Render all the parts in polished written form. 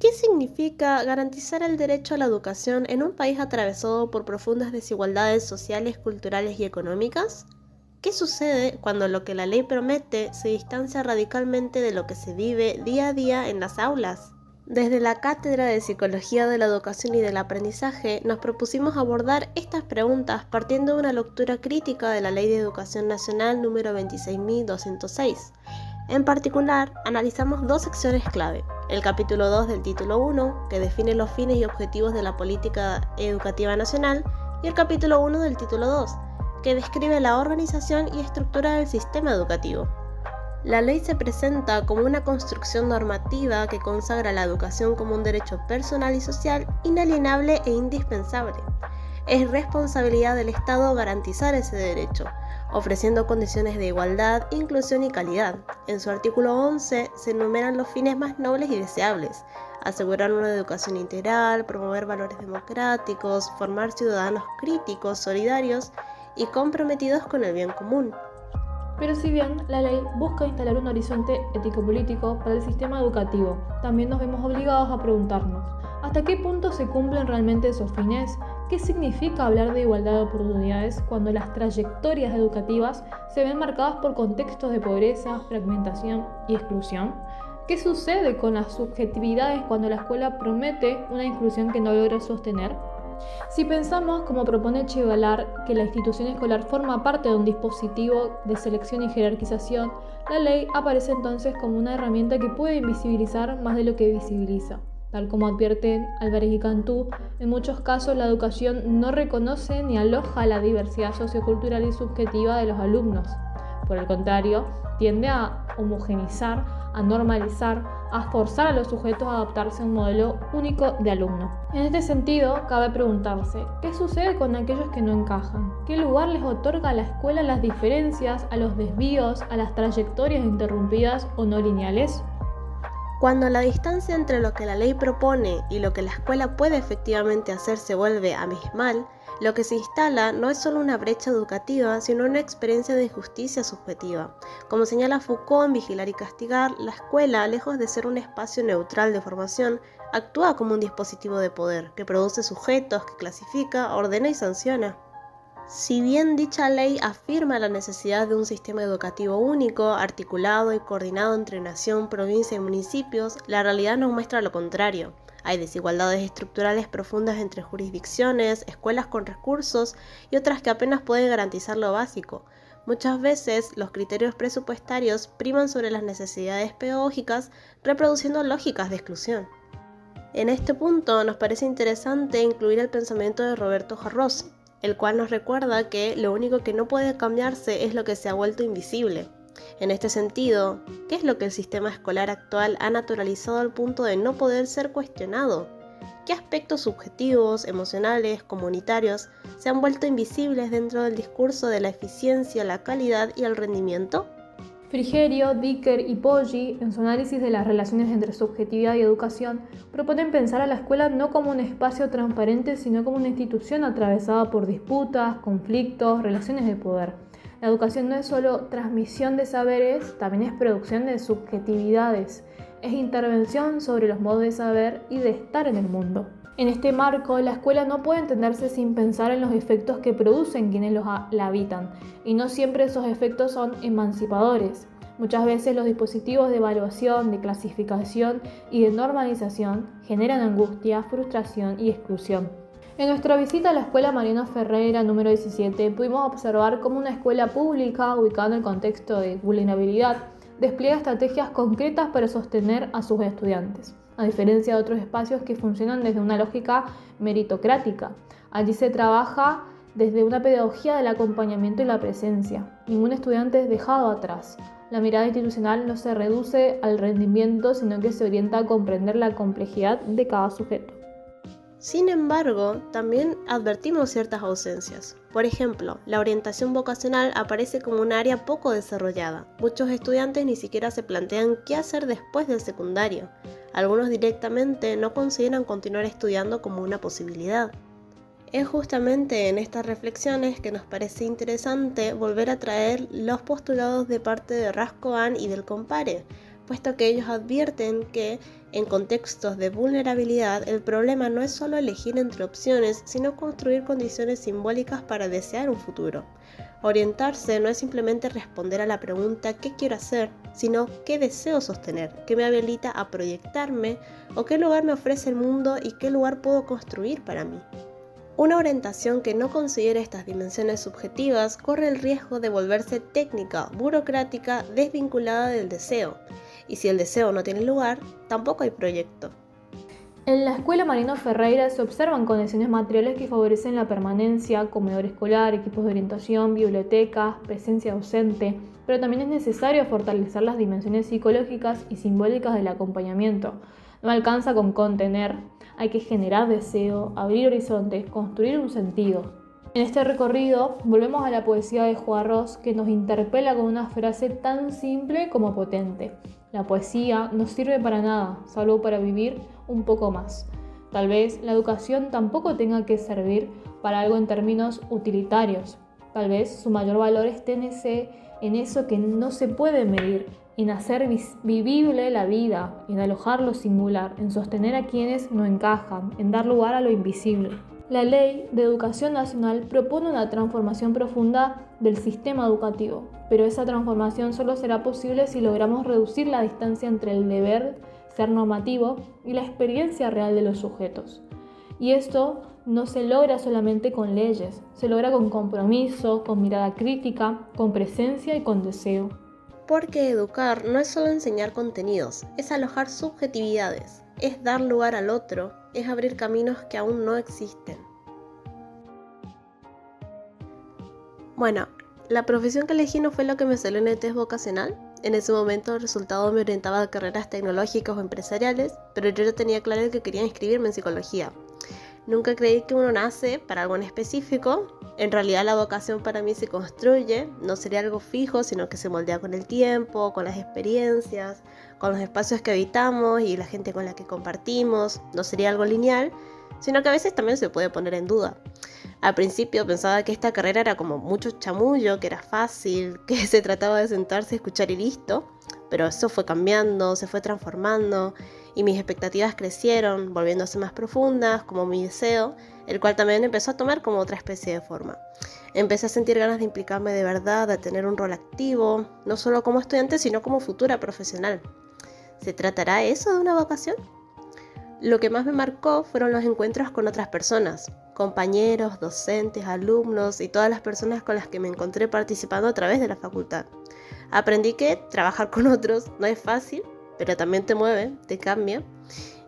¿Qué significa garantizar el derecho a la educación en un país atravesado por profundas desigualdades sociales, culturales y económicas? ¿Qué sucede cuando lo que la ley promete se distancia radicalmente de lo que se vive día a día en las aulas? Desde la Cátedra de Psicología de la Educación y del Aprendizaje nos propusimos abordar estas preguntas partiendo de una lectura crítica de la Ley de Educación Nacional número 26.206. En particular, analizamos dos secciones clave: el capítulo 2 del título 1, que define los fines y objetivos de la política educativa nacional, y el capítulo 1 del título 2, que describe la organización y estructura del sistema educativo. La ley se presenta como una construcción normativa que consagra la educación como un derecho personal y social inalienable e indispensable. Es responsabilidad del Estado garantizar ese derecho, ofreciendo condiciones de igualdad, inclusión y calidad. En su artículo 11 se enumeran los fines más nobles y deseables: asegurar una educación integral, promover valores democráticos, formar ciudadanos críticos, solidarios y comprometidos con el bien común. Pero si bien la ley busca instalar un horizonte ético-político para el sistema educativo, también nos vemos obligados a preguntarnos: ¿hasta qué punto se cumplen realmente esos fines? ¿Qué significa hablar de igualdad de oportunidades cuando las trayectorias educativas se ven marcadas por contextos de pobreza, fragmentación y exclusión? ¿Qué sucede con las subjetividades cuando la escuela promete una inclusión que no logra sostener? Si pensamos, como propone Chivalar, que la institución escolar forma parte de un dispositivo de selección y jerarquización, la ley aparece entonces como una herramienta que puede invisibilizar más de lo que visibiliza. Tal como advierten Álvarez y Cantú, en muchos casos la educación no reconoce ni aloja la diversidad sociocultural y subjetiva de los alumnos. Por el contrario, tiende a homogeneizar, a normalizar, a forzar a los sujetos a adaptarse a un modelo único de alumno. En este sentido, cabe preguntarse: ¿qué sucede con aquellos que no encajan? ¿Qué lugar les otorga a la escuela a las diferencias, a los desvíos, a las trayectorias interrumpidas o no lineales? Cuando la distancia entre lo que la ley propone y lo que la escuela puede efectivamente hacer se vuelve abismal, lo que se instala no es solo una brecha educativa, sino una experiencia de injusticia subjetiva. Como señala Foucault en Vigilar y Castigar, la escuela, lejos de ser un espacio neutral de formación, actúa como un dispositivo de poder, que produce sujetos, que clasifica, ordena y sanciona. Si bien dicha ley afirma la necesidad de un sistema educativo único, articulado y coordinado entre nación, provincia y municipios, la realidad nos muestra lo contrario. Hay desigualdades estructurales profundas entre jurisdicciones, escuelas con recursos y otras que apenas pueden garantizar lo básico. Muchas veces los criterios presupuestarios priman sobre las necesidades pedagógicas, reproduciendo lógicas de exclusión. En este punto nos parece interesante incluir el pensamiento de Roberto Jarros, el cual nos recuerda que lo único que no puede cambiarse es lo que se ha vuelto invisible. En este sentido, ¿qué es lo que el sistema escolar actual ha naturalizado al punto de no poder ser cuestionado? ¿Qué aspectos subjetivos, emocionales, comunitarios se han vuelto invisibles dentro del discurso de la eficiencia, la calidad y el rendimiento? Frigerio, Dicker y Poggi, en su análisis de las relaciones entre subjetividad y educación, proponen pensar a la escuela no como un espacio transparente, sino como una institución atravesada por disputas, conflictos, relaciones de poder. La educación no es solo transmisión de saberes, también es producción de subjetividades, es intervención sobre los modos de saber y de estar en el mundo. En este marco, la escuela no puede entenderse sin pensar en los efectos que producen quienes la habitan, y no siempre esos efectos son emancipadores. Muchas veces los dispositivos de evaluación, de clasificación y de normalización generan angustia, frustración y exclusión. En nuestra visita a la Escuela Mariano Ferreira número 17 pudimos observar cómo una escuela pública, ubicada en el contexto de vulnerabilidad, despliega estrategias concretas para sostener a sus estudiantes, a diferencia de otros espacios que funcionan desde una lógica meritocrática. Allí se trabaja desde una pedagogía del acompañamiento y la presencia. Ningún estudiante es dejado atrás. La mirada institucional no se reduce al rendimiento, sino que se orienta a comprender la complejidad de cada sujeto. Sin embargo, también advertimos ciertas ausencias. Por ejemplo, la orientación vocacional aparece como un área poco desarrollada. Muchos estudiantes ni siquiera se plantean qué hacer después del secundario. Algunos directamente no consideran continuar estudiando como una posibilidad. Es justamente en estas reflexiones que nos parece interesante volver a traer los postulados de parte de Rascoan y del Compare, puesto que ellos advierten que, en contextos de vulnerabilidad, el problema no es solo elegir entre opciones, sino construir condiciones simbólicas para desear un futuro. Orientarse no es simplemente responder a la pregunta ¿qué quiero hacer?, sino ¿qué deseo sostener?, qué me habilita a proyectarme o qué lugar me ofrece el mundo y qué lugar puedo construir para mí. Una orientación que no considere estas dimensiones subjetivas corre el riesgo de volverse técnica, burocrática, desvinculada del deseo. Y si el deseo no tiene lugar, tampoco hay proyecto. En la Escuela Mariano Ferreira se observan condiciones materiales que favorecen la permanencia, comedor escolar, equipos de orientación, bibliotecas, presencia docente, pero también es necesario fortalecer las dimensiones psicológicas y simbólicas del acompañamiento. No alcanza con contener, hay que generar deseo, abrir horizontes, construir un sentido. En este recorrido volvemos a la poesía de Juarros, que nos interpela con una frase tan simple como potente. La poesía no sirve para nada, salvo para vivir un poco más. Tal vez la educación tampoco tenga que servir para algo en términos utilitarios. Tal vez su mayor valor esté en eso que no se puede medir, en hacer vivible la vida, en alojar lo singular, en sostener a quienes no encajan, en dar lugar a lo invisible. La Ley de Educación Nacional propone una transformación profunda del sistema educativo, pero esa transformación solo será posible si logramos reducir la distancia entre el deber ser normativo y la experiencia real de los sujetos. Y esto no se logra solamente con leyes, se logra con compromiso, con mirada crítica, con presencia y con deseo. Porque educar no es solo enseñar contenidos, es alojar subjetividades, es dar lugar al otro, es abrir caminos que aún no existen. Bueno, la profesión que elegí no fue lo que me salió en el test vocacional. En ese momento el resultado me orientaba a carreras tecnológicas o empresariales, pero yo ya tenía claro que quería inscribirme en psicología. Nunca creí que uno nace para algo en específico. En realidad la vocación para mí se construye, no sería algo fijo, sino que se moldea con el tiempo, con las experiencias, con los espacios que habitamos y la gente con la que compartimos. No sería algo lineal, sino que a veces también se puede poner en duda. Al principio pensaba que esta carrera era como mucho chamullo, que era fácil, que se trataba de sentarse, escuchar y listo, pero eso fue cambiando, se fue transformando y mis expectativas crecieron, volviéndose más profundas, como mi deseo, el cual también empezó a tomar como otra especie de forma. Empecé a sentir ganas de implicarme de verdad, de tener un rol activo, no solo como estudiante, sino como futura profesional. ¿Se tratará eso de una vocación? Lo que más me marcó fueron los encuentros con otras personas, compañeros, docentes, alumnos y todas las personas con las que me encontré participando a través de la facultad. Aprendí que trabajar con otros no es fácil, pero también te mueve, te cambia,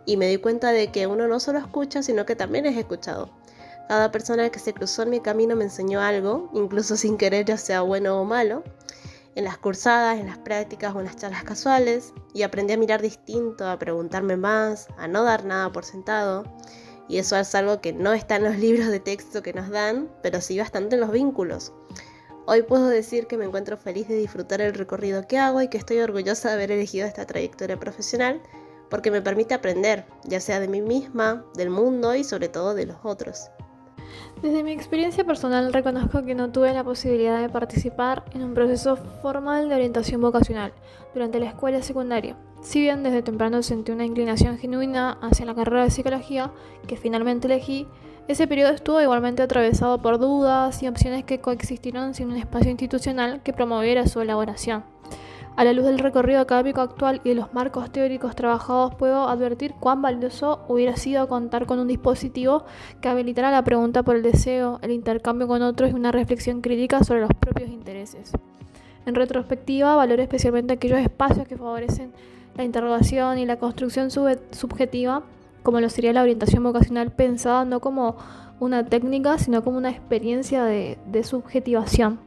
y me di cuenta de que uno no solo escucha, sino que también es escuchado. Cada persona que se cruzó en mi camino me enseñó algo, incluso sin querer, ya sea bueno o malo, en las cursadas, en las prácticas o en las charlas casuales, y aprendí a mirar distinto, a preguntarme más, a no dar nada por sentado, y eso es algo que no está en los libros de texto que nos dan, pero sí bastante en los vínculos. Hoy puedo decir que me encuentro feliz de disfrutar el recorrido que hago y que estoy orgullosa de haber elegido esta trayectoria profesional porque me permite aprender, ya sea de mí misma, del mundo y sobre todo de los otros. Desde mi experiencia personal reconozco que no tuve la posibilidad de participar en un proceso formal de orientación vocacional durante la escuela secundaria. Si bien desde temprano sentí una inclinación genuina hacia la carrera de psicología que finalmente elegí, ese periodo estuvo igualmente atravesado por dudas y opciones que coexistieron sin un espacio institucional que promoviera su elaboración. A la luz del recorrido académico actual y de los marcos teóricos trabajados, puedo advertir cuán valioso hubiera sido contar con un dispositivo que habilitara la pregunta por el deseo, el intercambio con otros y una reflexión crítica sobre los propios intereses. En retrospectiva, valoro especialmente aquellos espacios que favorecen la interrogación y la construcción subjetiva, como lo sería la orientación vocacional, pensada no como una técnica, sino como una experiencia de subjetivación.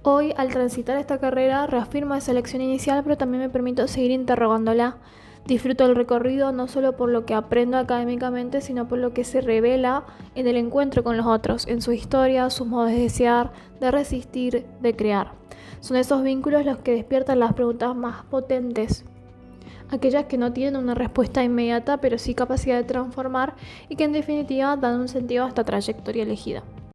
Hoy, al transitar esta carrera, reafirmo esa elección inicial, pero también me permito seguir interrogándola. Disfruto del recorrido no solo por lo que aprendo académicamente, sino por lo que se revela en el encuentro con los otros, en su historia, sus modos de desear, de resistir, de crear. Son esos vínculos los que despiertan las preguntas más potentes, aquellas que no tienen una respuesta inmediata, pero sí capacidad de transformar y que en definitiva dan un sentido a esta trayectoria elegida.